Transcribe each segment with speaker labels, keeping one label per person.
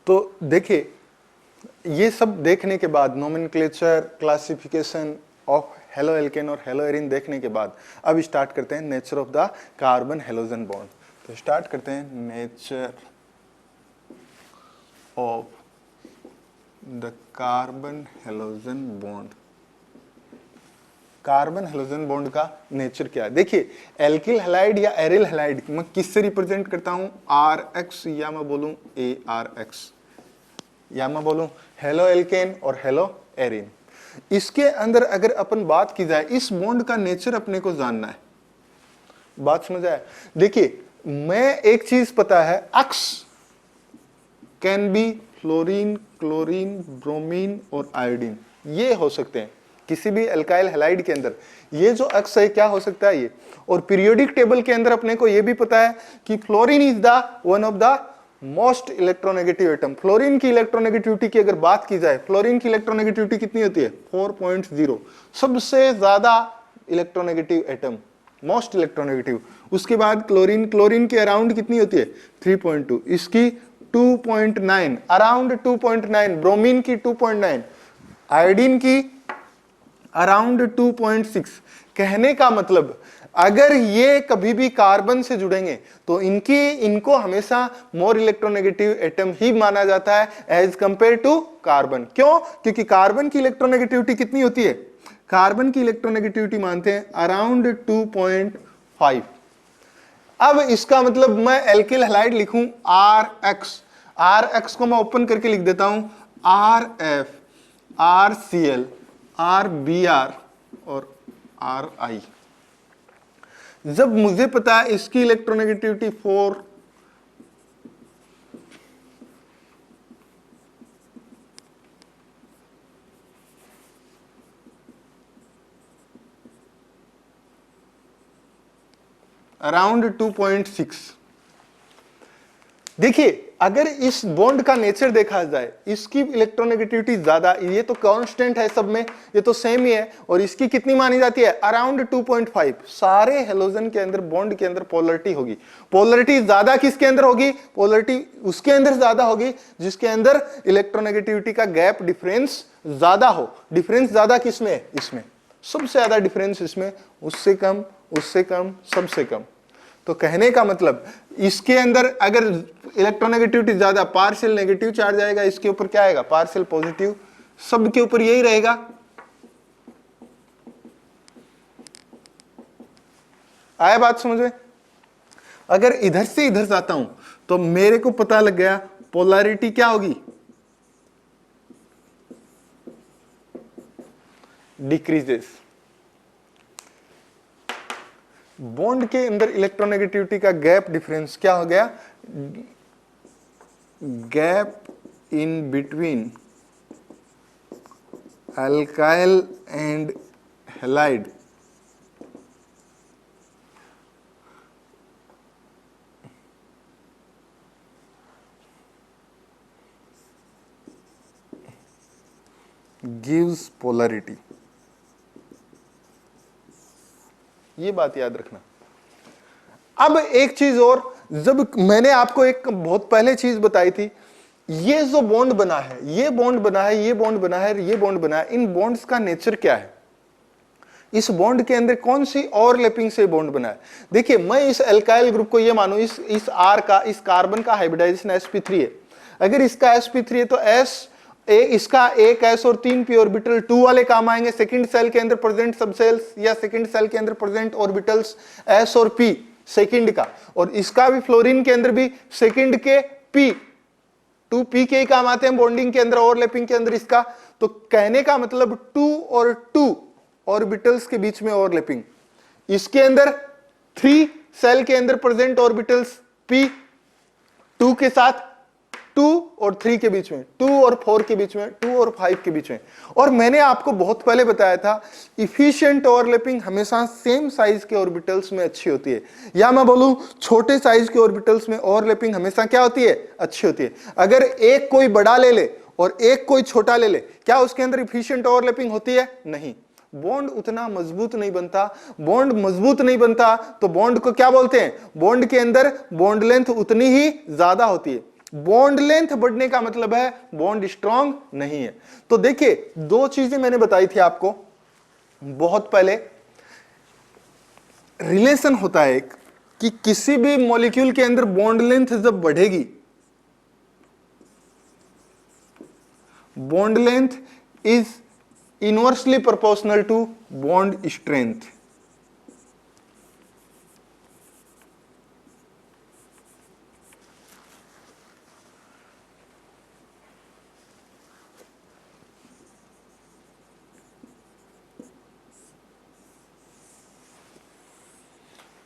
Speaker 1: तो देखिए, ये सब देखने के बाद, nomenclature, classification of hello alkane और हेलो एरिन देखने के बाद, अब स्टार्ट करते हैं nature of the carbon halogen bond. तो स्टार्ट करते हैं nature of the carbon halogen bond. Carbon halogen bond का नेचर क्या है? देखिए, एल्किल हैलाइड या एरिल हैलाइड मैं किससे रिप्रेजेंट करता हूं? RX, या मैं बोलूं ARX, या मैं बोलूं हेलो एल्केन और हेलो एरिन। इसके अंदर अगर अपन बात की जाए, इस बॉन्ड का नेचर अपने को जानना है। बात समझ आया? देखिए, मैं एक चीज पता है, X can be fluorine, chlorine, bromine और आयोडीन, ये हो सकते हैं किसी भी अल्काइल हैलाइड के अंदर। ये जो अक्स है क्या हो सकता है? ये। और पीरियोडिक टेबल के अंदर अपने को ये भी पता है कि fluorine is the one of the most electronegative atom. Fluorine की इलेक्ट्रोनेगेटिविटी की अगर बात की जाए, फ्लोरीन की इलेक्ट्रोनेगेटिविटी कितनी होती है? 4.0, सबसे ज्यादा इलेक्ट्रोनेगेटिव एटम, मोस्ट इलेक्ट्रोनेगेटिव। उसके बाद क्लोरीन, क्लोरीन के अराउंड कितनी होती है? 3.2, इसकी 2.9, अराउंड 2.9, ब्रोमीन की 2.9, आयोडीन की अराउंड 2.6। कहने का मतलब, अगर ये कभी भी कार्बन से जुड़ेंगे तो इनको हमेशा मोर इलेक्ट्रोनेगेटिव एटम ही माना जाता है एज कंपेयर टू कार्बन। क्यों? क्योंकि कार्बन की इलेक्ट्रोनेगेटिविटी कितनी होती है? कार्बन की इलेक्ट्रोनेगेटिविटी मानते हैं अराउंड 2.5। अब इसका मतलब मैं एल्किल हैलाइड लिखूं RX, RX को मैं ओपन करके लिख देता हूं RF, RCl, RBr और RI। जब मुझे पता है इसकी इलेक्ट्रोनेगेटिविटी 4, अराउंड 2.6। देखिए, अगर इस बॉन्ड का नेचर देखा जाए, इसकी इलेक्ट्रोनेगेटिविटी ज्यादा, ये तो कांस्टेंट है सब में, ये तो सेम ही है, और इसकी कितनी मानी जाती है? अराउंड 2.5। सारे हेलोजन के अंदर, बॉन्ड के अंदर पोलरिटी होगी। पोलरिटी ज्यादा किसके अंदर होगी? पोलरिटी उसके अंदर ज्यादा होगी जिसके अंदर इलेक्ट्रोनेगेटिविटी का गैप डिफरेंस ज्यादा हो। डिफरेंस ज्यादा किसमें? इसमें सबसे ज्यादा डिफरेंस इसमें, उससे कम, उससे कम, सबसे कम। तो कहने का मतलब, इसके अंदर अगर इलेक्ट्रोनेगेटिविटी ज्यादा, पार्शियल नेगेटिव चार्ज आएगा, इसके ऊपर क्या आएगा? Partial positive. सबके ऊपर यही रहेगा। आया बात समझ में? अगर इधर से इधर जाता हूं तो मेरे को पता लग गया पोलैरिटी क्या होगी? डिक्रीजेस। बॉन्ड के अंदर इलेक्ट्रोनेगेटिविटी का गैप डिफरेंस क्या हो गया? Gap in between alkyl and halide gives polarity. ये बात याद रखना। अब एक चीज और, जब मैंने आपको एक बहुत पहले चीज बताई थी, ये जो बॉन्ड बना है, ये बॉन्ड बना है, ये बॉन्ड बना है, ये बॉन्ड बना है, इन बॉन्ड्स का नेचर क्या है? इस बॉन्ड के अंदर कौन सी ओवरलैपिंग से बॉन्ड बना है? देखिए, मैं इस अल्काइल ग्रुप को ये मानूं, इस R का, इस कार्बन का हाइब्रिडाइजेशन sp3 है। अगर इसका sp3 है तो इसका एक s और 3 p ऑर्बिटल 2 वाले काम आएंगे। सेकंड सेल के अंदर प्रेजेंट सबसेल्स या सेकंड सेल के अंदर प्रेजेंट ऑर्बिटल्स s और p सेकंड का, और इसका भी फ्लोरीन के अंदर भी सेकंड के p 2p के ही काम आते हैं बॉन्डिंग के अंदर, ओवरलैपिंग के अंदर इसका। तो कहने का मतलब 2 और 2 ऑर्बिटल्स के बीच में ओवरलैपिंग। इसके अंदर 3 सेल के अंदर प्रेजेंट ऑर्बिटल्स p 2 के साथ 2 और 3 के बीच में, 2 और 4 के बीच में, 2 और 5 के बीच में। और मैंने आपको बहुत पहले बताया था, इफिशिएंट ओवरलैपिंग हमेशा सेम साइज के ऑर्बिटल्स में अच्छी होती है, या मैं बोलूं छोटे साइज के ऑर्बिटल्स में ओवरलैपिंग हमेशा क्या होती है? अच्छी होती है। अगर एक कोई बड़ा ले ले और एक कोई छोटा ले ले, क्या उसके अंदर इफिशिएंट ओवरलैपिंग होती है? नहीं। बॉन्ड उतना मजबूत नहीं बनता। बॉन्ड मजबूत नहीं बनता तो बॉन्ड को क्या बोलते हैं? बॉन्ड के अंदर बॉन्ड लेंथ उतनी ही ज्यादा होती है। बॉन्ड लेंथ बढ़ने का मतलब है बॉन्ड स्ट्रांग नहीं है। तो देखिए दो चीजें मैंने बताई थी आपको बहुत पहले, रिलेशन होता है एक कि किसी भी मॉलिक्यूल के अंदर बॉन्ड लेंथ जब बढ़ेगी, bond length is inversely proportional to bond strength.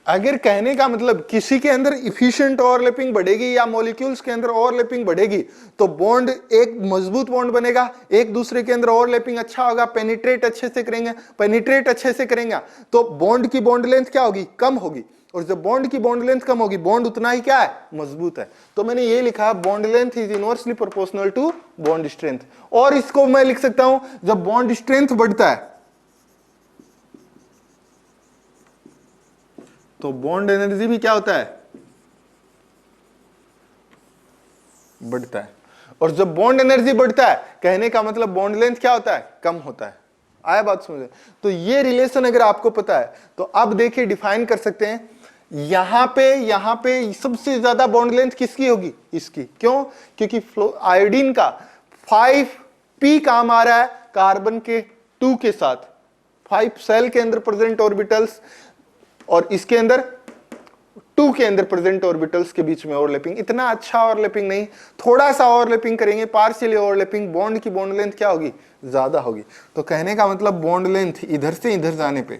Speaker 1: अगर कहने का मतलब किसी के अंदर इफिशिएंट ओवरलैपिंग बढ़ेगी या मॉलिक्यूल्स के अंदर ओवरलैपिंग बढ़ेगी तो बॉन्ड एक मजबूत बॉन्ड बनेगा, एक दूसरे के अंदर ओवरलैपिंग अच्छा होगा, पेनिट्रेट अच्छे से करेंगे, पेनिट्रेट अच्छे से करेंगे तो बॉन्ड की बॉन्ड लेंथ क्या होगी, कम होगी। और जब बॉन्ड की बॉन्ड लेंथ कम होगी बॉन्ड उतना ही क्या है, मजबूत है। तो मैंने ये लिखा bond length is inversely proportional to bond strength. और इसको मैं लिख सकता हूं जब बॉन्ड स्ट्रेंथ बढ़ता है तो बॉन्ड एनर्जी भी क्या होता है, बढ़ता है। और जब बॉन्ड एनर्जी बढ़ता है कहने का मतलब बॉन्ड लेंथ क्या होता है, कम होता है। आया बात समझे? तो ये रिलेशन अगर आपको पता है तो अब देखिए डिफाइन कर सकते हैं, यहां पे सबसे ज्यादा बॉन्ड लेंथ किसकी होगी, इसकी। क्यों? क्योंकि आयोडीन का 5p काम आ रहा है कार्बन के 2 के साथ, 5 सेल के अंदर प्रेजेंट ऑर्बिटल्स और इसके अंदर 2 के अंदर प्रेजेंट ऑर्बिटल्स के बीच में ओवरलैपिंग। इतना अच्छा ओवरलैपिंग नहीं, थोड़ा सा ओवरलैपिंग करेंगे, पार्शियली ओवरलैपिंग, बॉन्ड की बॉन्ड लेंथ क्या होगी, ज्यादा होगी। तो कहने का मतलब बॉन्ड लेंथ इधर से इधर जाने पे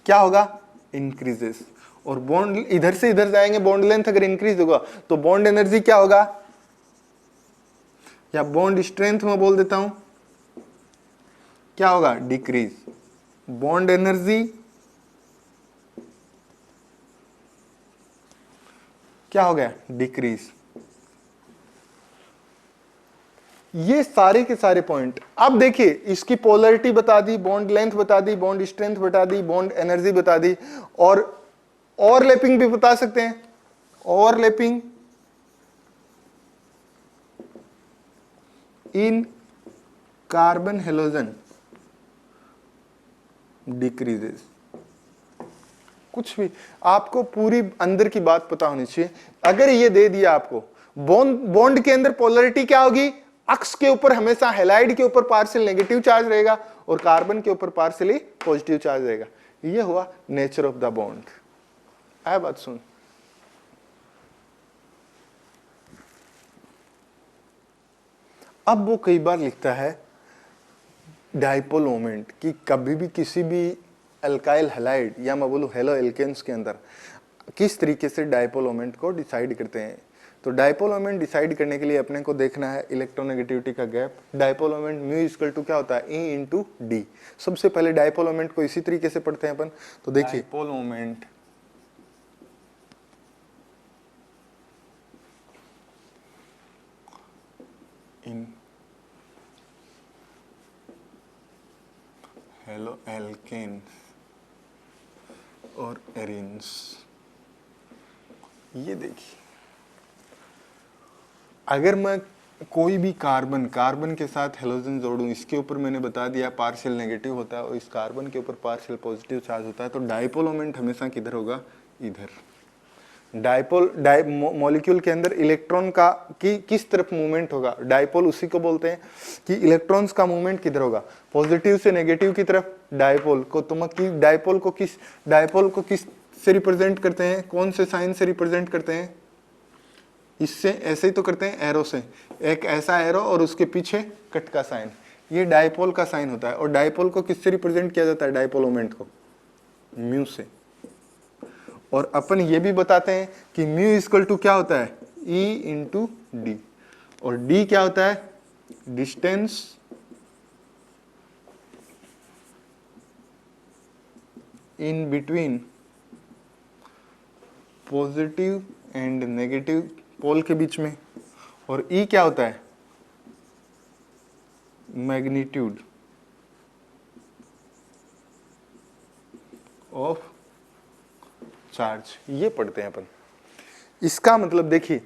Speaker 1: क्या होगा, इंक्रीजेस। और बॉन्ड इधर से इधर जाएंगे, बॉन्ड लेंथ अगर इंक्रीज होगा तो बॉन्ड एनर्जी क्या होगा, या बॉन्ड स्ट्रेंथ में बोल देता हूं क्या होगा, डिक्रीज। बॉन्ड एनर्जी क्या हो गया, डिक्रीज। ये सारे के सारे पॉइंट। अब देखिए इसकी पोलैरिटी बता दी, बॉन्ड लेंथ बता दी, बॉन्ड स्ट्रेंथ बता दी, बॉन्ड एनर्जी बता दी, और ओवरलैपिंग भी बता सकते हैं। ओवरलैपिंग इन कार्बन हेलोजन डिक्रीजेस। कुछ भी आपको पूरी अंदर की बात पता होनी चाहिए। अगर ये दे दिया आपको बॉन्ड के अंदर पोलैरिटी क्या होगी, अक्स के ऊपर हमेशा हैलाइड के ऊपर पार्शियल नेगेटिव चार्ज रहेगा और कार्बन के ऊपर पार्शियली पॉजिटिव चार्ज रहेगा। ये हुआ नेचर ऑफ द बॉन्ड। आया बात सुन? अब वो कई बार लिखता है डाइपोल मोमेंट कि कभी भी किसी भी अल्काइल हैलाइड या मैं बोलूं हेलो एल्केन्स के अंदर किस तरीके से डाइपोल मोमेंट को डिसाइड करते हैं। तो डाइपोल मोमेंट डिसाइड करने के लिए अपने को देखना है इलेक्ट्रोनेगेटिविटी का gap. Dipole moment mu equal to क्या होता है, E इंटू डी। सबसे पहले डाइपोल मोमेंट को इसी तरीके से पढ़ते हैं अपन। तो देखिए dipole moment in haloalkanes और एरिन्स, ये देखिए अगर मैं कोई भी कार्बन के साथ हेलोजन जोड़ूं, इसके ऊपर मैंने बता दिया पार्शियल नेगेटिव होता है और इस कार्बन के ऊपर पार्शियल पॉजिटिव चार्ज होता है, तो डाइपोल मोमेंट हमेशा किधर होगा, इधर। मॉलिक्यूल के अंदर इलेक्ट्रॉन का किस तरफ मूवमेंट होगा, डाइपोल उसी को बोलते हैं कि इलेक्ट्रॉन्स का मूवमेंट किधर होगा, पॉजिटिव से नेगेटिव की तरफ। डाइपोल को किस से रिप्रेजेंट करते हैं, कौन से साइन से रिप्रेजेंट करते हैं, इससे ऐसे ही तो करते हैं, एरो से, एक ऐसा एरो और उसके पीछे कट का साइन, ये डाइपोल का साइन होता है। और डाइपोल को किससे रिप्रेजेंट किया जाता है, डाइपोल मोमेंट को म्यू से। और अपन ये भी बताते हैं कि म्यू इक्वल टू क्या होता है, E इंटू डी, और डी क्या होता है, distance in between positive and negative pole के बीच में। और E क्या होता है, मैग्नीट्यूड ऑफ चार्ज। ये पढ़ते हैं अपन। इसका मतलब देखिए,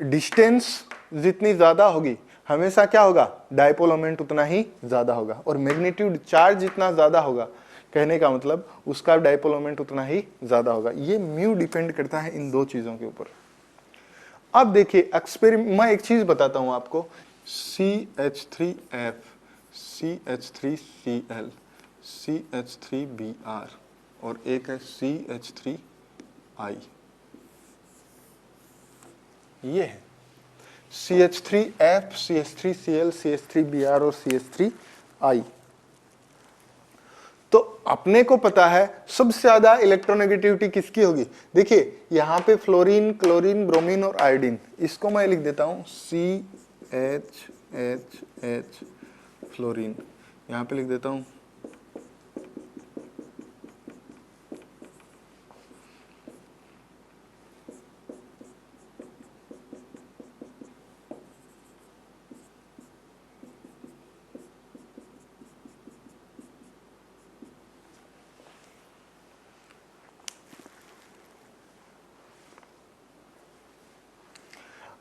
Speaker 1: डिस्टेंस जितनी ज्यादा होगी हमेशा क्या होगा, डायपोल मोमेंट उतना ही ज्यादा होगा, और मैग्नीट्यूड चार्ज जितना ज्यादा होगा, कहने का मतलब उसका डायपोल मोमेंट उतना ही ज्यादा होगा। ये म्यू डिपेंड करता है इन दो चीजों के ऊपर। अब देखिए मैं एक चीज बताता हूं आपको, CH3F, CH3Cl, CH3Br और एक है CH3I। ये है CH3F, CH3Cl, CH3Br और CH3I। तो अपने को पता है सबसे ज्यादा इलेक्ट्रोनेगेटिविटी किसकी होगी। देखिए यहां पे फ्लोरीन, क्लोरीन, ब्रोमीन और आयोडीन, इसको मैं लिख देता हूं CHHH फ्लोरीन, यहां पे लिख देता हूं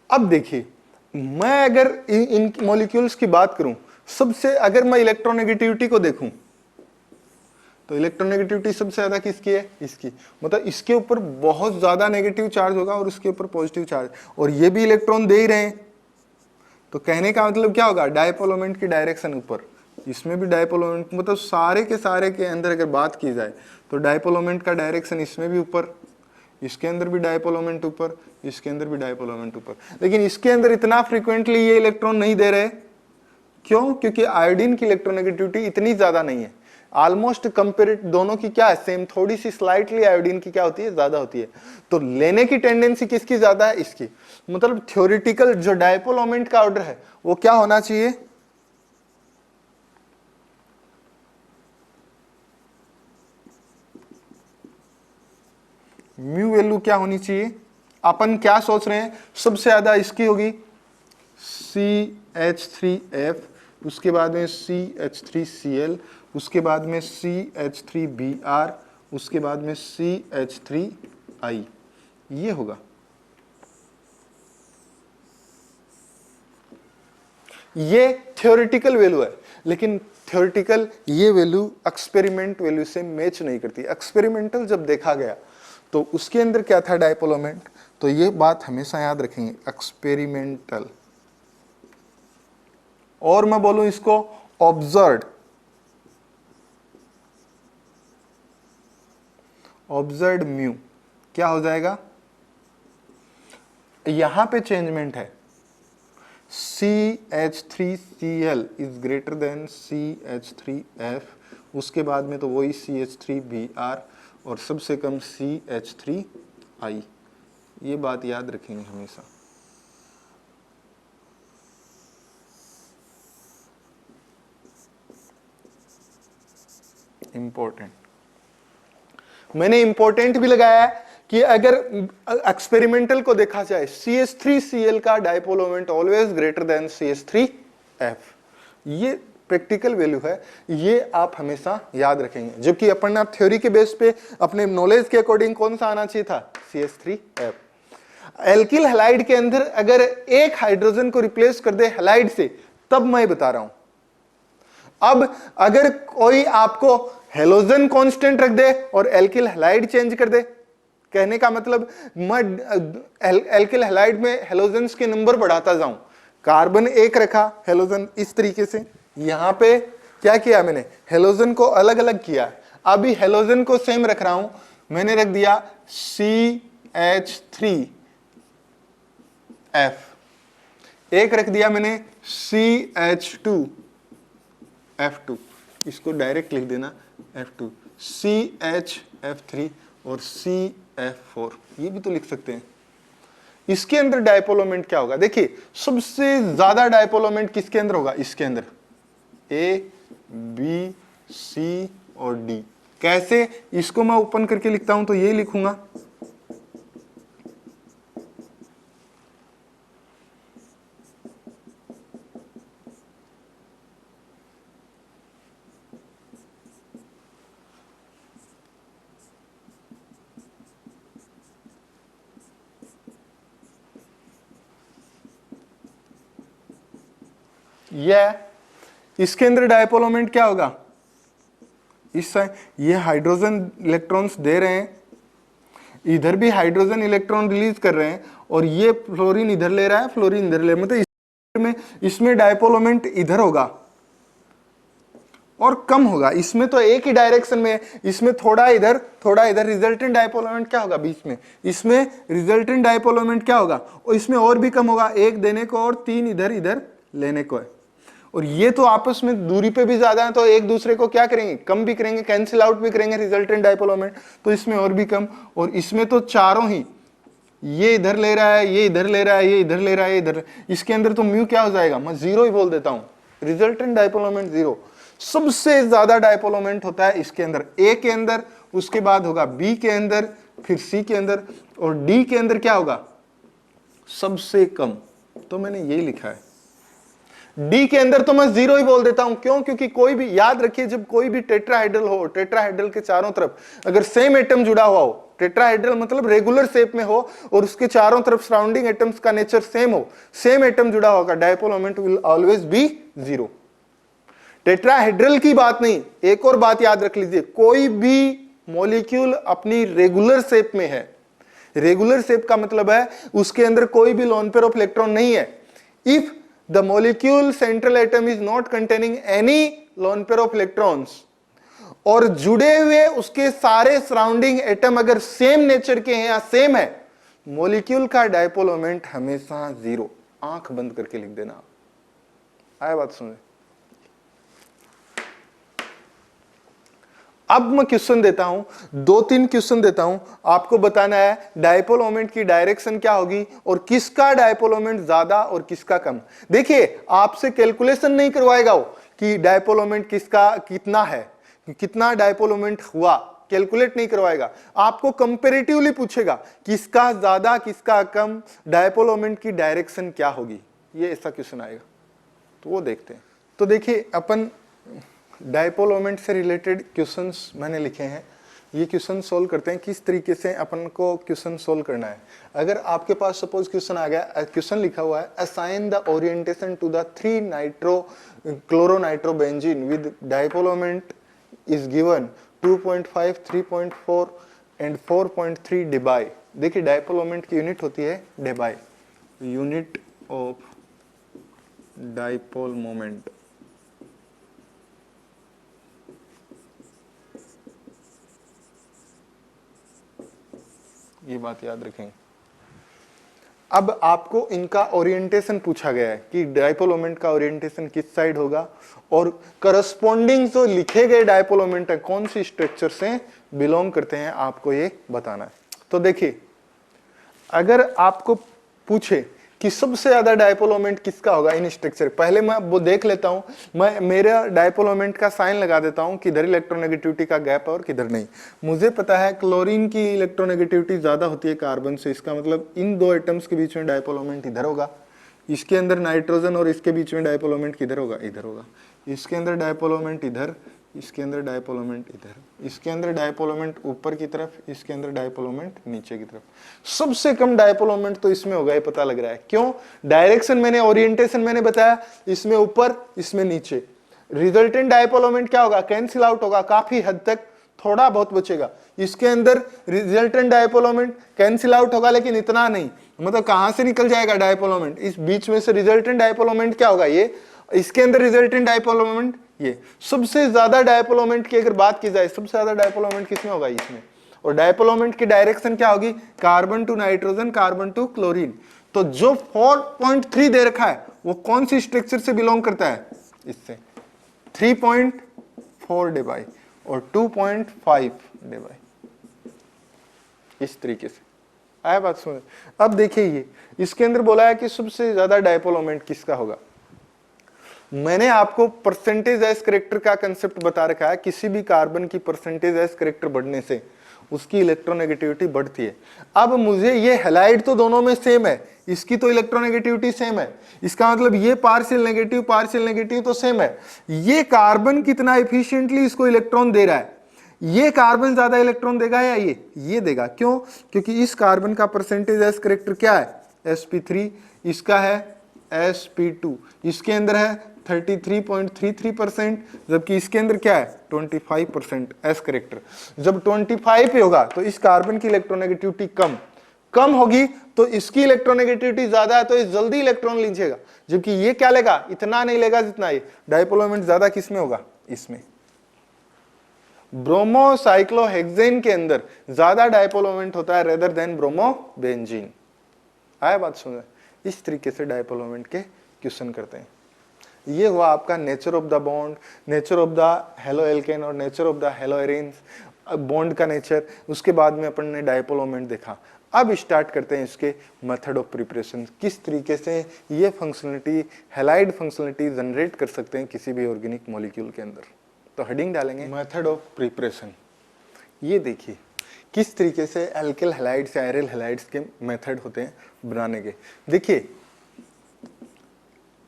Speaker 1: अब देखिए मैं अगर इन मॉलिक्यूल्स की बात करूं, सबसे अगर मैं इलेक्ट्रोनेगेटिविटी को देखूं तो इलेक्ट्रोनेगेटिविटी सबसे ज्यादा किसकी है, इसकी, मतलब इसके ऊपर बहुत ज्यादा नेगेटिव चार्ज होगा और उसके ऊपर पॉजिटिव चार्ज, और ये भी इलेक्ट्रॉन दे ही रहे हैं। तो कहने का मतलब क्या होगा, डायपोल मोमेंट की डायरेक्शन ऊपर, इसमें भी डायपोल मोमेंट, मतलब सारे के अंदर अगर बात की जाए तो डायपोल मोमेंट का डायरेक्शन इसमें भी ऊपर, इसके अंदर भी डायपोल मोमेंट ऊपर, इसके अंदर भी डायपोल मोमेंट ऊपर। लेकिन इसके अंदर इतना फ्रीक्वेंटली ये इलेक्ट्रॉन नहीं दे रहे, क्यों, क्योंकि आयोडीन की इलेक्ट्रोनेगेटिविटी इतनी ज्यादा नहीं है, ऑलमोस्ट कंपेयर दोनों की क्या है, सेम, थोड़ी सी स्लाइटली आयोडीन की क्या होती है, ज्यादा होती है। तो लेने की टेंडेंसी किसकी ज्यादा है, इसकी। मतलब थ्योरेटिकल जो डायपोल मोमेंट का ऑर्डर है वो क्या होना चाहिए, म्यू वैल्यू क्या होनी चाहिए, अपन क्या सोच रहे हैं, सबसे ज्यादा इसकी होगी CH3F, उसके बाद में CH3Cl, उसके बाद में CH3Br, उसके बाद में CH3I, ये होगा। ये थ्योरेटिकल वैल्यू है, लेकिन थ्योरेटिकल ये वैल्यू एक्सपेरिमेंट वैल्यू से मैच नहीं करती। एक्सपेरिमेंटल जब देखा गया तो उसके अंदर क्या था, डायपोल मोमेंट, तो ये बात हमेशा याद रखेंगे, एक्सपेरिमेंटल, और मैं बोलूं इसको ऑब्जर्व्ड, ऑब्जर्व्ड म्यू क्या हो जाएगा, यहां पे चेंजमेंट है, CH3Cl is greater than CH3F, उसके बाद में तो वही CH3Br और सबसे कम CH3I। ये बात याद रखेंगे हमेशा। इंपॉर्टेंट, मैंने इंपॉर्टेंट भी लगाया है कि अगर एक्सपेरिमेंटल को देखा जाए, CH3Cl का dipole moment always greater than CH3F, ये प्रैक्टिकल वैल्यू है, ये आप हमेशा याद रखेंगे। जबकि अपन आप थ्योरी के बेस पे अपने नॉलेज के अकॉर्डिंग कौन सा आना चाहिए था, CH3F। एल्किल हैलाइड के अंदर अगर एक हाइड्रोजन को रिप्लेस कर दे हैलाइड से, तब मैं बता रहा हूं। अब अगर कोई आपको हेलोजन कांस्टेंट रख दे और एल्किल हैलाइड चेंज कर दे, कहने का मतलब मैं एल्किल हैलाइड में हेलोजन्स के नंबर बढ़ाता जाऊं, कार्बन एक रखा हेलोजन इस तरीके से, यहां पे क्या किया मैंने, हेलोजन को अलग अलग किया, अभी हेलोजन को सेम रख रहा हूं, मैंने रख दिया CH3F, एक रख दिया मैंने CH2F2, इसको डायरेक्ट लिख देना F2, CHF3 और CF4, ये भी तो लिख सकते हैं। इसके अंदर डायपोल मोमेंट क्या होगा, देखिए सबसे ज्यादा डायपोल मोमेंट किसके अंदर होगा, इसके अंदर A, B, C और D। कैसे, इसको मैं ओपन करके लिखता हूं तो ये लिखूंगा ये इसके अंदर डायपोल मोमेंट क्या होगा, इस साइड ये हाइड्रोजन इलेक्ट्रॉन्स दे रहे हैं, इधर भी हाइड्रोजन इलेक्ट्रॉन रिलीज कर रहे हैं, और ये फ्लोरीन इधर ले रहा है, फ्लोरीन इधर ले, मतलब इसमें डायपोल मोमेंट इधर होगा और कम होगा। इसमें तो एक ही डायरेक्शन में, इसमें थोड़ा इधर थोड़ा इधर, रिजल्टेंट डायपोल मोमेंट क्या होगा बीच में, इसमें रिजल्टेंट डायपोल मोमेंट क्या होगा, और इसमें और भी कम होगा, एक देने को और 3 इधर इधर लेने को है। और ये तो आपस में दूरी पे भी ज्यादा है, तो एक दूसरे को क्या करेंगे, कम भी करेंगे, कैंसिल आउट भी करेंगे रिजल्टेंट डायपोल मोमेंट, तो इसमें और भी कम। और इसमें तो चारों ही, ये इधर ले रहा है, ये इधर ले रहा है, ये इधर ले रहा है, ये इधर, इसके अंदर तो म्यू क्या हो जाएगा, मैं 0 ही बोल देता हूं, रिजल्टेंट डायपोल मोमेंट 0। सबसे ज्यादा डायपोल मोमेंट होता है इसके अंदर, ए के अंदर, उसके बाद होगा बी के अंदर, फिर सी के अंदर, और डी के अंदर क्या होगा, सबसे कम। तो मैंने यही लिखा है। डी के अंदर तो मैं 0 ही बोल देता हूं, क्यों, क्योंकि कोई भी, याद रखिए, जब कोई भी टेट्राहाइड्रल हो, टेट्राहाइड्रल के चारों तरफ अगर सेम एटम जुड़ा हुआ हो, टेट्राहाइड्रल मतलब रेगुलर शेप में हो और उसके चारों तरफ सराउंडिंग एटम्स का नेचर सेम हो, सेम एटम जुड़ा होगा, dipole moment will always be 0। Tetrahedral की बात नहीं, एक और बात याद रख लीजिए, कोई भी मॉलिक्यूल अपनी रेगुलर शेप में है, रेगुलर शेप का मतलब है उसके अंदर कोई भी लोन पेयर ऑफ इलेक्ट्रॉन नहीं है। If the molecule central atom is not containing any lone pair of electrons, और जुड़े हुए उसके सारे सराउंडिंग एटम अगर सेम नेचर के हैं या सेम है, मॉलिक्यूल का डायपोल मोमेंट हमेशा 0। आंख बंद करके लिख देना। आया बात सुने। अब मैं क्वेश्चन देता हूं, 2-3 क्वेश्चन देता हूं, आपको बताना है डायपोल मोमेंट की डायरेक्शन क्या होगी और किसका डायपोल मोमेंट ज्यादा और किसका कम। देखिए, आपसे कैलकुलेशन नहीं करवाएगा वो कि डायपोल मोमेंट किसका कितना है, कितना डायपोल मोमेंट हुआ, कैलकुलेट नहीं करवाएगा, आपको कंपैरेटिवली पूछेगा किसका ज्यादा किसका कम, डायपोल मोमेंट की डायरेक्शन क्या होगी, ये ऐसा क्वेश्चन आएगा। तो वो देखते हैं। तो देखिए, अपन डायपोल मोमेंट से रिलेटेड क्वेश्चंस मैंने लिखे हैं, ये क्वेश्चन सोल्व करते हैं, किस तरीके से अपन को क्वेश्चन सोल्व करना है। अगर आपके पास सपोज क्वेश्चन आ गया, क्वेश्चन लिखा हुआ है assign the orientation to the 3 nitro chloronitrobenzene with dipole moment is given 2.5, 3.4 and 4.3 debye. देखिए, डायपोल मोमेंट की यूनिट होती है debye, unit of dipole moment. ये बात याद रखेंगे। अब आपको इनका ओरिएंटेशन पूछा गया है कि डायपोल मोमेंट का ओरिएंटेशन किस साइड होगा, और करस्पॉन्डिंग जो लिखे गए डायपोल मोमेंट है कौन सी स्ट्रक्चर से बिलोंग करते हैं, आपको ये बताना है। तो देखिए, अगर आपको पूछे कि सबसे ज्यादा डायपोल मोमेंट किसका होगा इन स्ट्रक्चर, पहले मैं वो देख लेता हूं, मैं मेरा डायपोल मोमेंट का साइन लगा देता हूं, किधर इलेक्ट्रोनेगेटिविटी का गैप है और किधर नहीं। मुझे पता है क्लोरीन की इलेक्ट्रोनेगेटिविटी ज्यादा होती है कार्बन से, इसका मतलब इन 2 एटम्स के बीच में डायपोल मोमेंट इधर होगा, इसके अंदर नाइट्रोजन और इसके बीच में डायपोल मोमेंट किधर होगा, इधर होगा, इसके अंदर डायपोल मोमेंट इधर, इसके अंदर डायपोल मोमेंट इधर, इसके अंदर डायपोल मोमेंट ऊपर की तरफ, इसके अंदर डायपोल मोमेंट नीचे की तरफ। सबसे कम डायपोल मोमेंट तो इसमें होगा, ये पता लग रहा है। क्यों? डायरेक्शन मैंने, ओरिएंटेशन मैंने बताया, इसमें ऊपर इसमें नीचे। रिजल्टेंट डायपोल मोमेंट क्या होगा, कैंसिल आउट होगा, काफी हद तक थोड़ा बहुत बचेगा। इसके अंदर resultant dipole moment cancel out होगा, लेकिन इतना नहीं, मतलब कहां से निकल जाएगा डायपोल मोमेंट, इस बीच में से रिजल्टेंट डायपोल मोमेंट क्या होगा, ये इसके अंदर रिजल्टेंट डायपोल मोमेंट ये। सबसे ज्यादा डायपोल मोमेंट की अगर बात की जाए, सबसे ज्यादा डायपोल मोमेंट किसमें होगा, इसमें। और डायपोल मोमेंट की डायरेक्शन क्या होगी, carbon to nitrogen, carbon to chlorine. तो जो 4.3 दे रखा है वो कौन सी स्ट्रक्चर से बिलोंग करता है, इससे 3.4 डेबाई और 2.5 डेबाई, इस तरीके से। आया बात सुन। अब देखिए, ये इसके अंदर बोला है कि सबसे ज्यादा डायपोल मोमेंट किसका होगा। मैंने आपको परसेंटेज एस करेक्टर का कंसेप्ट बता रखा है, किसी भी कार्बन की परसेंटेज एस करेक्टर बढ़ने से उसकी इलेक्ट्रोनेगेटिविटी बढ़ती है। अब मुझे ये हैलाइड तो दोनों में सेम है, इसकी तो इलेक्ट्रोनेगेटिविटी सेम है, इसका मतलब ये पार्शियल नेगेटिव तो सेम है। ये कार्बन कितना एफिशिएंटली इसको इलेक्ट्रॉन दे रहा है, ये कार्बन ज्यादा इलेक्ट्रॉन देगा या ये देगा। क्यों? क्योंकि इस कार्बन का परसेंटेज एस करेक्टर क्या है, sp3, इसका है sp2, इसके अंदर है 33.33%, जबकि इसके अंदर क्या है 25% एस करेक्टर। जब 25 पे होगा तो इस कार्बन की इलेक्ट्रोनेगेटिविटी कम होगी, तो इसकी इलेक्ट्रोनेगेटिविटी ज्यादा है तो ये जल्दी इलेक्ट्रॉन लीजिएगा, जबकि ये क्या लेगा, इतना नहीं लेगा जितना ये। डायपोल मोमेंट ज्यादा किसमें होगा, इसमें। ब्रोमोसाइक्लोहेक्सेन के अंदर ज्यादा डायपोल मोमेंट होता है रेदर देन ब्रोमोबेंजीन। आया बात समझ। इस तरीके से डायपोल मोमेंट के क्वेश्चन करते हैं। ये हुआ आपका nature of the bond, nature of the halo alkane और nature of the halo arenes, bond का नेचर। उसके बाद में अपन ने डायपोल मोमेंट देखा। अब स्टार्ट करते हैं इसके मेथड ऑफ प्रिपरेशन, किस तरीके से ये फंक्शनलिटी, हैलाइड फंक्शनलिटी जनरेट कर सकते हैं किसी भी ऑर्गेनिक मॉलिक्यूल के अंदर। तो हेडिंग डालेंगे मेथड ऑफ प्रिपरेशन। ये देखिए किस तरीके से एल्किल हैलाइड्स या एरिल हैलाइड्स के मेथड होते हैं बनाने के। देखिए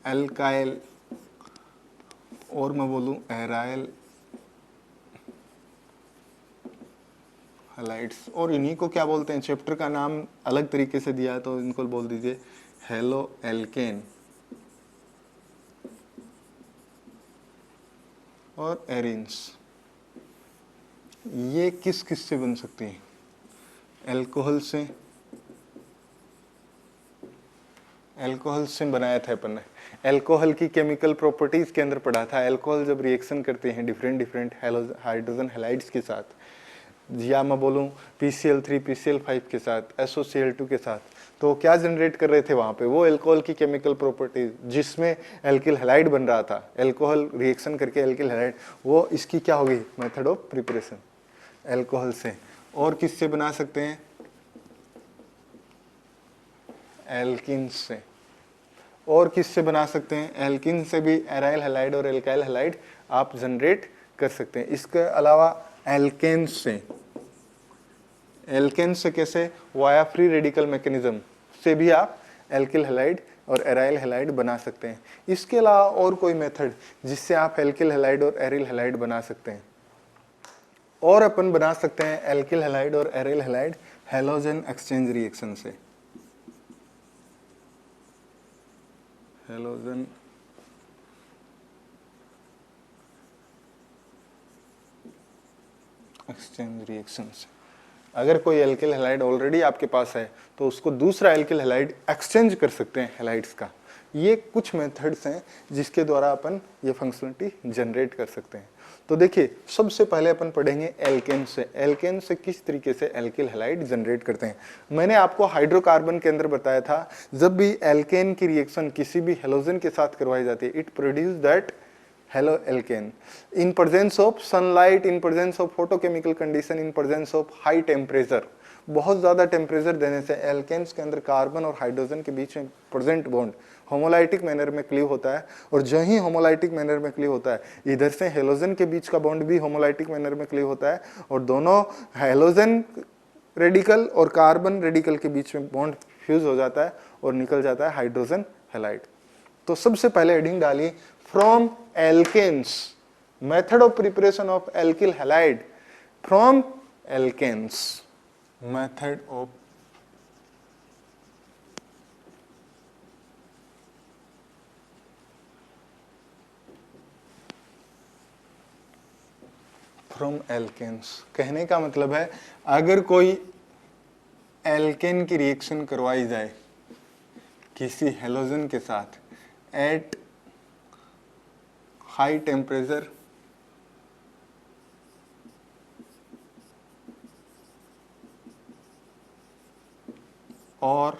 Speaker 1: एल्काइल और मैं बोलूं एराइल हैलाइड्स, और इन्हीं को क्या बोलते हैं, चैप्टर का नाम अलग तरीके से दिया है तो इनको बोल दीजिए हेलो एल्केन और एरिन्स। ये किस किस से बन सकती हैं, अल्कोहल से, अल्कोहल से बनाया था अपन ने। अल्कोहल की केमिकल प्रॉपर्टीज के अंदर पढ़ा था। अल्कोहल जब रिएक्शन करते हैं डिफरेंट हाइड्रोजन हैलाइड्स के साथ, या मैं बोलूं PCl3 PCl5 के साथ, SOCl2 के साथ, तो क्या जनरेट कर रहे थे वहां पे, वो अल्कोहल की केमिकल प्रॉपर्टीज जिसमें एल्किल हैलाइड बन रहा था। अल्कोहल रिएक्शन करके एल्किल हैलाइड, वो इसकी क्या होगी मेथड ऑफ प्रिपरेशन, अल्कोहल से। और किससे बना सकते हैं, एल्किन से। और किससे बना सकते हैं, एल्किन से भी एराइल हैलाइड और एल्काइल हैलाइड आप जनरेट कर सकते हैं। इसके अलावा एल्केन से कैसे, वाया फ्री रेडिकल मैकेनिज्म से भी आप एल्किल हैलाइड और एराइल हैलाइड बना सकते हैं। इसके अलावा और कोई मेथड जिससे आप एल्किल हैलाइड और एरिल हैलाइड बना सकते हैं, और अपन बना सकते हैं एल्किल हैलाइड और aryl halide halogen exchange reaction से। हैलोजन एक्सचेंज रिएक्शन से। अगर कोई एल्किल हैलाइड ऑलरेडी आपके पास है तो उसको दूसरा एल्किल हैलाइड एक्सचेंज कर सकते हैं हैलाइड्स का। ये कुछ मेथड्स हैं जिसके द्वारा अपन ये फंक्शनलिटी जनरेट कर सकते हैं। तो देखिए सबसे पहले अपन पढ़ेंगे एल्केन से। एल्केन से किस तरीके से एल्किल हैलाइड जनरेट करते हैं। मैंने आपको हाइड्रोकार्बन के अंदर बताया था, जब भी एल्केन की रिएक्शन किसी भी हेलोजन के साथ करवाई जाती है, it produce that halo alkane in presence of sunlight, in presence of photochemical condition, in presence of high temperature. बहुत ज्यादा टेम्परेचर देने से एल्केन्स के अंदर कार्बन और हाइड्रोजन के बीच में प्रेजेंट बॉन्ड होमोलाइटिक मैनर में क्लीव होता है, और जो ही होमोलाइटिक मैनर में क्लीव होता है, इधर से हेलोजन के बीच का बॉन्ड भी होमोलाइटिक मैनर में क्लीव होता है, और दोनों हेलोजन रेडिकल और कार्बन रेडिकल के बीच में बॉन्ड फ्यूज हो जाता है और निकल जाता है हाइड्रोजन हैलाइड। तो सबसे पहले हेडिंग डालिए from alkenes, method of preparation of alkyl halide from alkenes, method of from alkenes. कहने का मतलब है अगर कोई एल्केन की रिएक्शन करवाई जाए किसी हेलोजन के साथ एट हाई टेम्परेचर और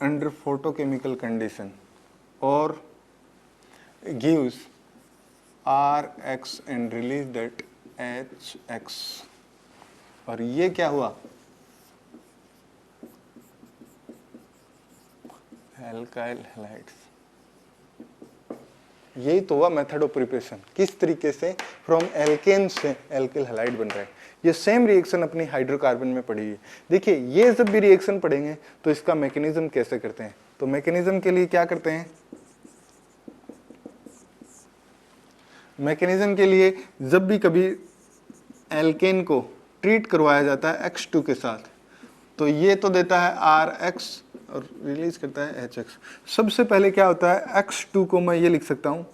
Speaker 1: अंडर फोटोकेमिकल कंडीशन और gives Rx and release that HX, और ये क्या हुआ, एल्काइल हैलाइड्स। यही तो हुआ मेथड ऑफ प्रिपरेशन, किस तरीके से फ्रॉम एल्केन से एल्किल हैलाइड बन रहा है। ये सेम रिएक्शन अपनी हाइड्रोकार्बन में पड़ी है। देखिए ये जब भी रिएक्शन पढ़ेंगे तो इसका मैकेनिज्म कैसे करते हैं। तो मैकेनिज्म के लिए क्या करते हैं, मैकेनिज्म के लिए जब भी कभी एल्केन को ट्रीट करवाया जाता है X2 के साथ, तो ये तो देता है Rx और रिलीज करता है HX। सबसे पहले क्या होता है, X2 को मैं ये लिख सकता हूँ,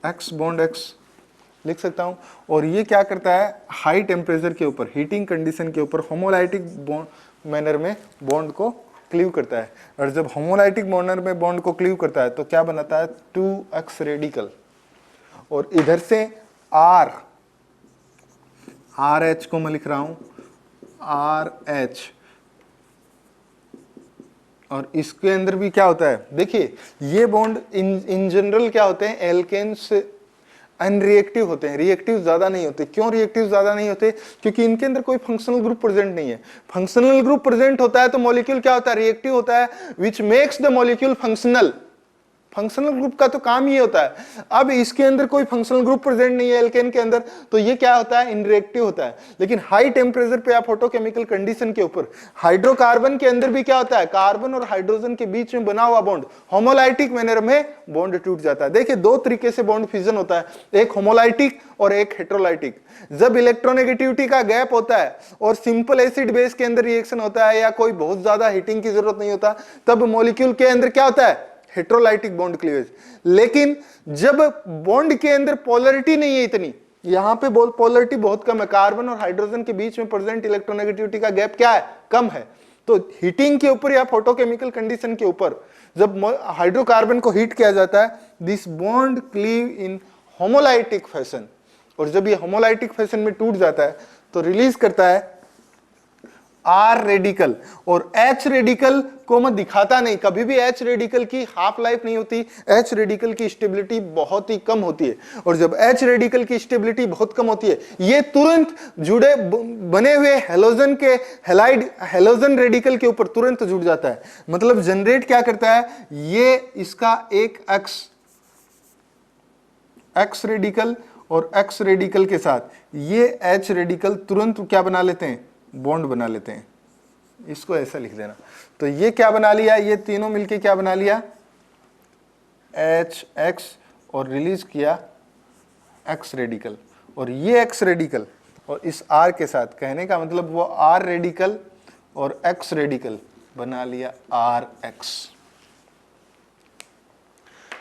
Speaker 1: X बॉन्ड X लिख सकता हूँ, और ये क्या करता है, हाई टेम्परेचर के ऊपर, हीटिंग कंडीशन के ऊपर होमोलाइटिक बॉन्ड मैनर में बॉन्ड को क्लीव करता है। और जब होमोलाइटिक मैनर में बॉन्ड को क्लीव करता है तो क्या बनाता है, 2x रेडिकल, और इधर से RH को मैं लिख रहा हूं RH, और इसके अंदर भी क्या होता है, देखिए ये बॉन्ड इन जनरल क्या होते हैं, एल्केन्स अनरिएक्टिव होते हैं, रिएक्टिव ज्यादा नहीं होते। क्यों रिएक्टिव ज्यादा नहीं होते, क्योंकि इनके अंदर कोई फंक्शनल ग्रुप प्रेजेंट नहीं है। फंक्शनल ग्रुप प्रेजेंट होता है तो मॉलिक्यूल क्या होता है, रिएक्टिव होता है, which makes the molecule functional. Functional group का तो काम ही होता है। अब इसके अंदर कोई फंक्शनल ग्रुप प्रेजेंट नहीं है एल्केन के अंदर, तो ये क्या होता है, इनरिएक्टिव होता है। लेकिन हाई टेम्परेचर पे या फोटोकेमिकल कंडीशन के ऊपर हाइड्रोकार्बन के अंदर भी क्या होता है, कार्बन और हाइड्रोजन के बीच में बना हुआ बॉन्ड होमोलाइटिक मैनर में बॉन्ड टूट जाता है। देखिए दो तरीके से बॉन्ड फ्यूजन होता है, एक होमोलाइटिक और एक हेट्रोलाइटिक। जब इलेक्ट्रोनेगेटिविटी का गैप होता है और सिंपल एसिड बेस के अंदर रिएक्शन होता है या कोई बहुत ज्यादा हीटिंग की जरूरत नहीं होता, तब मॉलिक्यूल के अंदर क्या होता है, हेट्रोलाइटिक बॉन्ड क्लीवेज। लेकिन जब बॉन्ड के अंदर पोलरिटी नहीं है इतनी, यहां पे पोलरिटी बहुत कम है, कार्बन और हाइड्रोजन के बीच में प्रेजेंट इलेक्ट्रोनेगेटिविटी का गैप क्या है, कम है, तो हीटिंग के ऊपर या फोटोकेमिकल कंडीशन के ऊपर जब हाइड्रोकार्बन को हीट किया जाता है, this bond cleave in homolytic fashion, और जब ये होमोलाइटिक फैशन में टूट जाता है तो रिलीज करता है R रेडिकल। और H रेडिकल को मैं दिखाता नहीं, कभी भी H रेडिकल की हाफ लाइफ नहीं होती, H रेडिकल की स्टेबिलिटी बहुत ही कम होती है। और जब H रेडिकल की स्टेबिलिटी बहुत कम होती है, ये तुरंत जुड़े बने हुए हेलोजन के हेलोजन रेडिकल के ऊपर तुरंत जुड़ जाता है। मतलब जनरेट क्या करता है, ये इसका एक X रेडिकल और X रेडिकल के साथ ये H रेडिकल तुरंत क्या बना लेते हैं, बॉन्ड बना लेते हैं। इसको ऐसा लिख देना, तो ये क्या बना लिया, ये तीनों मिलके क्या बना लिया, HX, और रिलीज किया X रेडिकल, और ये X रेडिकल और इस R के साथ, कहने का मतलब वो R रेडिकल और X रेडिकल बना लिया RX।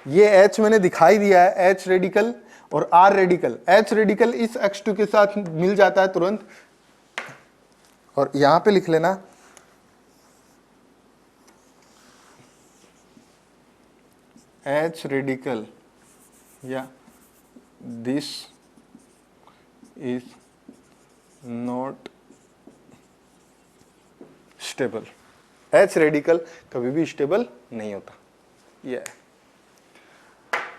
Speaker 1: ये H मैंने दिखाई दिया है, H रेडिकल और R रेडिकल। H रेडिकल इस X2 के साथ मिल जाता है तुरंत, और यहां पे लिख लेना H रेडिकल या this is not stable. H radical कभी भी स्टेबल नहीं होता। ये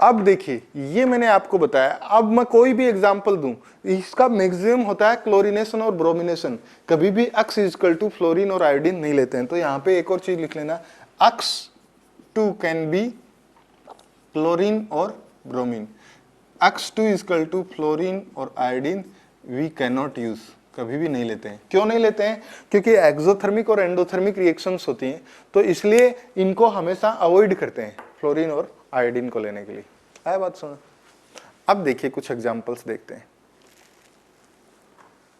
Speaker 1: अब देखिए, ये मैंने आपको बताया। अब मैं कोई भी एग्जांपल दूं, इसका मैक्सिमम होता है क्लोरीनेशन और ब्रोमिनेशन, कभी भी X इक्वल टू फ्लोरीन और आयोडीन नहीं लेते हैं। तो यहां पे एक और चीज लिख लेना, X2 कैन बी क्लोरीन और bromine, X2 equal to fluorine और iodine we can not use, कभी भी नहीं लेते हैं। क्यों नहीं लेते हैं, क्योंकि एक्सोथर्मिक और एंडोथर्मिक रिएक्शंस होती हैं, तो इसलिए इनको हमेशा अवॉइड करते हैं फ्लोरीन और आयोडीन को लेने के लिए। आया बात सुनो। अब देखिए कुछ एग्जांपल्स देखते हैं।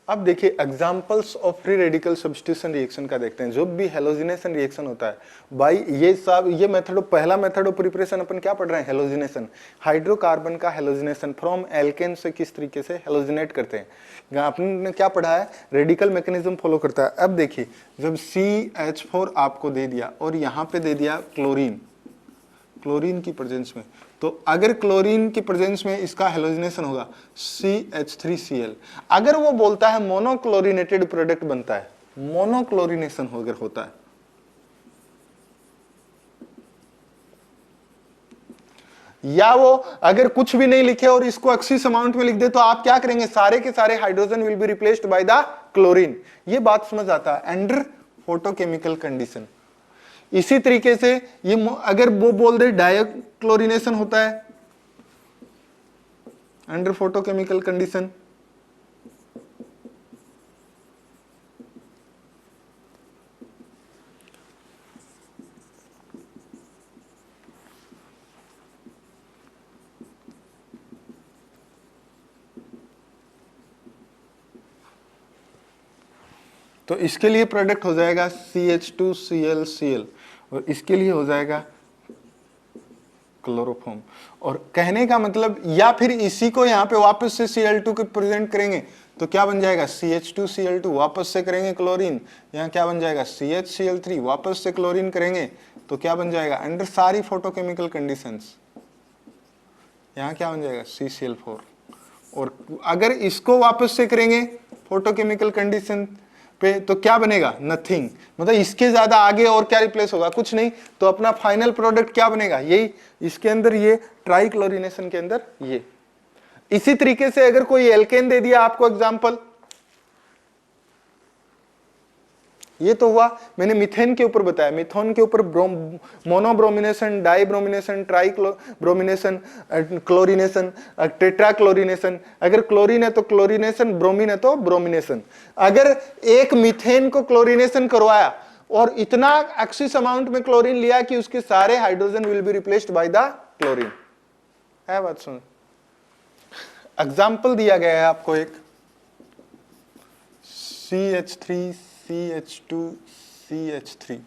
Speaker 1: अब देखिए examples of free radical substitution reaction का देखते हैं। जो भी हेलोजिनेशन रिएक्शन होता है भाई, ये सब ये मेथड, पहला मेथड ऑफ प्रिपरेशन अपन क्या पढ़ रहे हैं, हेलोजिनेशन। हाइड्रोकार्बन का हेलोजिनेशन फ्रॉम एल्केन से किस तरीके से हेलोजिनेट करते हैं, आपने क्या पढ़ा है, रेडिकल मैकेनिज्म फॉलो करता है। अब देखिए जब CH4 आपको दे दिया और यहाँ पे दे दिया क्लोरीन, क्लोरीन की प्रेजेंस में, तो अगर क्लोरीन की प्रेजेंस में इसका हेलोजिनेशन होगा CH3Cl। अगर वो बोलता है मोनोक्लोरिनेटेड प्रोडक्ट बनता है, मोनोक्लोरिनेशन अगर होता है, या वो अगर कुछ भी नहीं लिखे और इसको एक्सिस अमाउंट में लिख दे, तो आप क्या करेंगे, सारे के सारे hydrogen will be replaced by the chlorine. ये बात समझ आता है, अंडर फोटोकेमिकल कंडीशन। इसी तरीके से ये अगर वो बोल दे डायोक्लोरिनेशन होता है अंडर फोटोकेमिकल कंडीशन, तो इसके लिए प्रोडक्ट हो जाएगा CH2ClCl और इसके लिए हो जाएगा क्लोरोफॉर्म। और कहने का मतलब, या फिर इसी को यहाँ पे वापस से Cl2 को प्रेजेंट करेंगे तो क्या बन जाएगा CH2Cl2, वापस से करेंगे क्लोरीन, यहाँ क्या बन जाएगा CHCl3, वापस से क्लोरीन करेंगे तो क्या बन जाएगा अंडर सारी फोटोकेमिकल कंडीशंस, यहाँ क्या बन जाएगा CCl4। और अगर इसको वापस से करेंगे फोटोकेमिकल कंडीशन पे तो क्या बनेगा नथिंग, मतलब इसके ज्यादा आगे और क्या रिप्लेस होगा, कुछ नहीं। तो अपना फाइनल प्रोडक्ट क्या बनेगा, यही इसके अंदर ये ट्राइक्लोरिनेशन के अंदर ये। इसी तरीके से अगर कोई एल्केन दे दिया आपको एग्जांपल, ये तो हुआ मैंने मिथेन के ऊपर बताया, मिथेन के ऊपर मोनोब्रोमिनेशन, डाइब्रोमिनेशन, ट्राइब्रोमिनेशन, क्लोरिनेशन, टेट्राक्लोरिनेशन। अगर क्लोरीन है तो क्लोरिनेशन, ब्रोमीन है तो ब्रोमिनेशन। अगर एक मिथेन को क्लोरिनेशन करवाया और इतना एक्सिस अमाउंट में क्लोरीन लिया कि उसके सारे hydrogen will be replaced by the chlorine, है बात सुन। एग्जाम्पल दिया गया है आपको एक CH3 CH2 CH3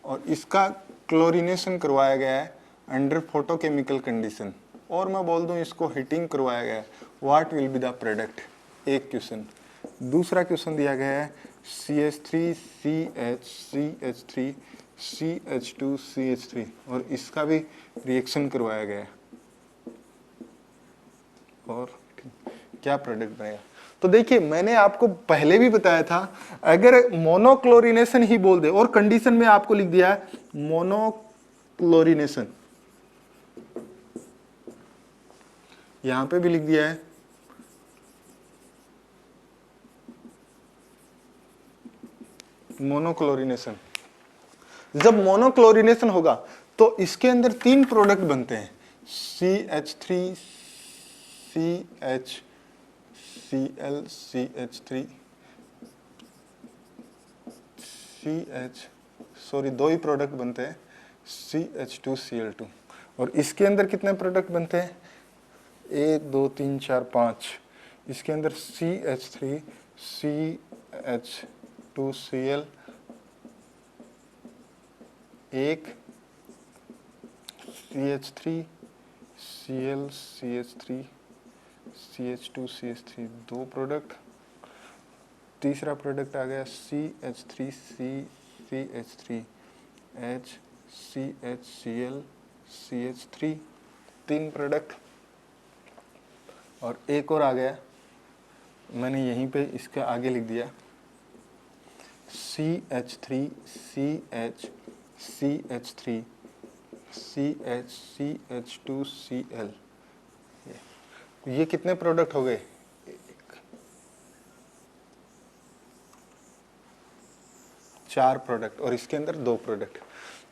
Speaker 1: और इसका क्लोरिनेशन करवाया गया है अंडर फोटोकेमिकल कंडीशन, और मैं बोल दूं इसको हीटिंग करवाया गया है, what will be the product, एक क्वेश्चन। दूसरा क्वेश्चन दिया गया है CH3 CH CH3 CH2 CH3 और इसका भी रिएक्शन करवाया गया है और क्या प्रोडक्ट बनेगा। तो देखिए मैंने आपको पहले भी बताया था, अगर मोनोक्लोरिनेशन ही बोल दे और कंडीशन में आपको लिख दिया है मोनोक्लोरिनेशन, यहां पे भी लिख दिया है मोनोक्लोरिनेशन। जब मोनोक्लोरिनेशन होगा तो इसके अंदर 3 प्रोडक्ट बनते हैं, CH3 CHCl CH3 दो ही प्रोडक्ट बनते हैं CH2Cl2। और इसके अंदर कितने प्रोडक्ट बनते हैं 1 2 3 4 5। इसके अंदर CH3 CH2Cl एक, CH3 Cl CH3 CH2 CH3 दो प्रोडक्ट। तीसरा प्रोडक्ट आ गया CH3 CH3 H CHCl CH3 तीन प्रोडक्ट। और एक और आ गया, मैंने यहीं पे इसका आगे लिख दिया CH3 CH CH3 CH CH2Cl। ये कितने प्रोडक्ट हो गए 4 प्रोडक्ट और इसके अंदर 2 प्रोडक्ट।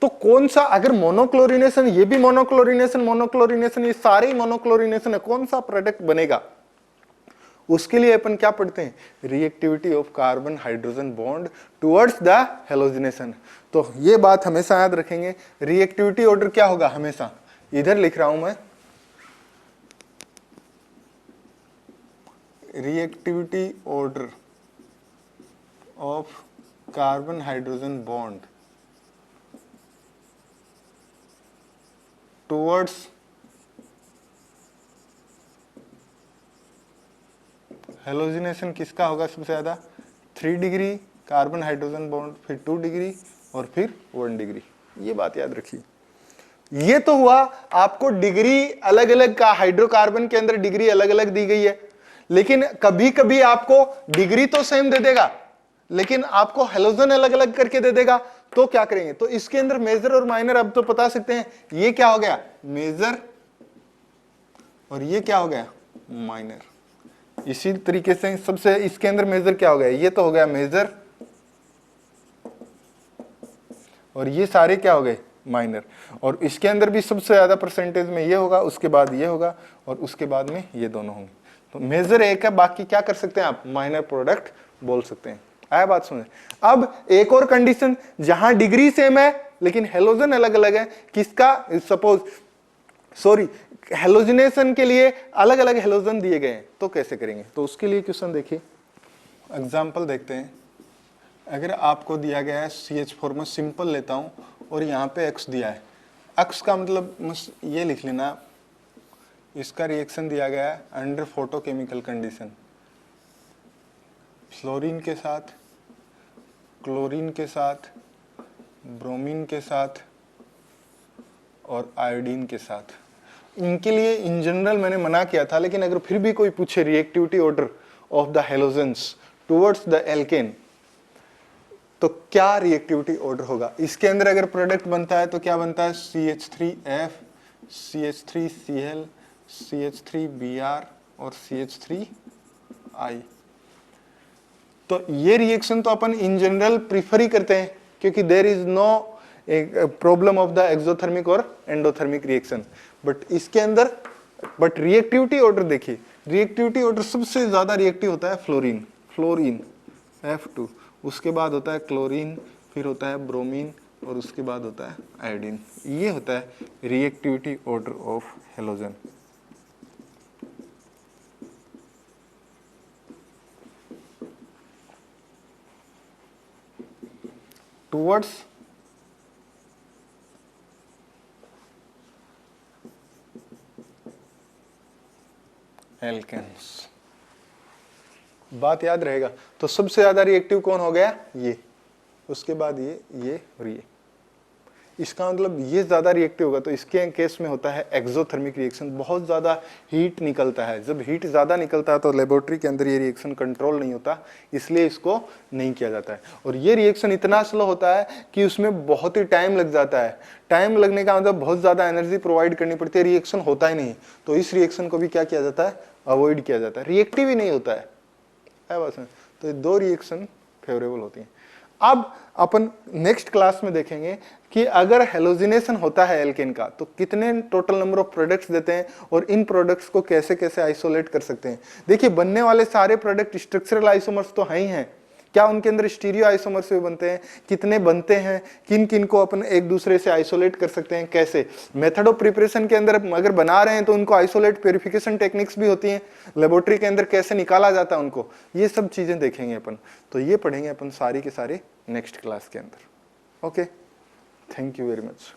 Speaker 1: तो कौन सा, अगर मोनोक्लोरिनेशन, ये भी मोनोक्लोरिनेशन ये सारे ही मोनोक्लोरिनेशन है, कौन सा प्रोडक्ट बनेगा उसके लिए अपन क्या पढ़ते हैं, reactivity of carbon hydrogen bond towards the halogenation. तो ये बात हमेशा याद रखेंगे, रिएक्टिविटी ऑर्डर क्या होगा, हमेशा इधर लिख रहा हूं मैं, reactivity order of carbon hydrogen bond towards halogenation किसका होगा सबसे ज्यादा, 3 डिग्री कार्बन हाइड्रोजन बॉन्ड, फिर 2 डिग्री और फिर 1 डिग्री। ये बात याद रखिए। ये तो हुआ आपको डिग्री अलग अलग का, हाइड्रोकार्बन के अंदर डिग्री अलग अलग दी गई है, लेकिन कभी कभी आपको डिग्री तो सेम दे देगा लेकिन आपको हेलोजन अलग अलग करके दे देगा। तो क्या करेंगे, तो इसके अंदर मेजर और माइनर अब तो बता सकते हैं, ये क्या हो गया मेजर और ये क्या हो गया माइनर। इसी तरीके से सबसे इसके अंदर मेजर क्या हो गया, ये तो हो गया मेजर और ये सारे क्या हो गए माइनर। और इसके अंदर भी सबसे ज्यादा परसेंटेज में ये होगा, उसके बाद ये होगा और उसके बाद में ये दोनों होंगे। तो मेजर एक है, बाकी क्या कर सकते हैं आप, माइनर प्रोडक्ट बोल सकते हैं। आया बात सुने। अब एक और कंडीशन, जहां डिग्री सेम है लेकिन हेलोजन अलग अलग है, किसका, सपोज हेलोजिनेशन के लिए अलग अलग हेलोजन दिए गए हैं, तो कैसे करेंगे। तो उसके लिए क्वेश्चन देखिए, एग्जाम्पल देखते हैं। अगर आपको दिया गया है CH4 में सिंपल लेता हूं और यहाँ पे X दिया है, X का मतलब ये लिख लेना, इसका रिएक्शन दिया गया है अंडर फोटोकेमिकल कंडीशन, फ्लोरीन के साथ, क्लोरीन के साथ, ब्रोमीन के साथ और आयोडीन के साथ। इनके लिए इन जनरल मैंने मना किया था, लेकिन अगर फिर भी कोई पूछे reactivity order of the halogens towards the alkene, तो क्या रिएक्टिविटी ऑर्डर होगा? इसके अंदर अगर प्रोडक्ट बनता है तो क्या बनता है? CH3F, CH3Cl, CH3Br और CH3I। तो ये रिएक्शन तो अपन इन जनरल प्रीफर ही करते हैं, क्योंकि there is no problem of the exothermic और एंडोथर्मिक रिएक्शन। बट इसके अंदर रिएक्टिविटी ऑर्डर देखिए, रिएक्टिविटी ऑर्डर सबसे ज्यादा रिएक्टिव होता है फ्लोरीन, फ्लोरीन F2, उसके बाद होता है क्लोरीन, फिर होता है ब्रोमीन और उसके बाद होता है आयोडीन। ये होता है reactivity order of halogen. Towards alkenes. बात याद रहेगा। तो सबसे ज्यादा रिएक्टिव कौन हो गया? ये, उसके बाद ये और ये। इसका मतलब ये ज्यादा रिएक्टिव होगा, तो इसके केस में होता है एक्सोथर्मिक रिएक्शन, बहुत ज्यादा हीट निकलता है। जब हीट ज्यादा निकलता है तो लेबोरेटरी के अंदर ये रिएक्शन कंट्रोल नहीं होता, इसलिए इसको नहीं किया जाता है। और ये रिएक्शन इतना स्लो होता है कि उसमें बहुत ही टाइम लग जाता है। टाइम लगने का मतलब बहुत ज्यादा एनर्जी प्रोवाइड करनी पड़ती है, रिएक्शन होता ही नहीं। तो इस रिएक्शन को भी क्या किया जाता है? अवॉइड किया जाता है, रिएक्टिव ही नहीं होता है बस। तो ये दो रिएक्शन फेवरेबल होती हैं। अब अपन नेक्स्ट क्लास में देखेंगे कि अगर हेलोजिनेशन होता है एल्केन का तो कितने टोटल नंबर ऑफ प्रोडक्ट्स देते हैं और इन प्रोडक्ट्स को कैसे कैसे आइसोलेट कर सकते हैं। देखिए, बनने वाले सारे प्रोडक्ट स्ट्रक्चरल आइसोमर्स तो हैं ही हैं, क्या उनके अंदर स्टीरियो आइसोमर्स भी बनते हैं? कितने बनते हैं? किन किन को अपन एक दूसरे से आइसोलेट कर सकते हैं? कैसे? मेथड ऑफ प्रिपरेशन के अंदर अगर बना रहे हैं तो उनको आइसोलेट प्यूरिफिकेशन टेक्निक्स भी होती हैं, लेबोरेटरी के अंदर कैसे निकाला जाता है उनको, ये सब चीजें देखेंगे अपन। तो ये पढ़ेंगे अपन सारी के सारे नेक्स्ट क्लास के अंदर। Okay, thank you very much.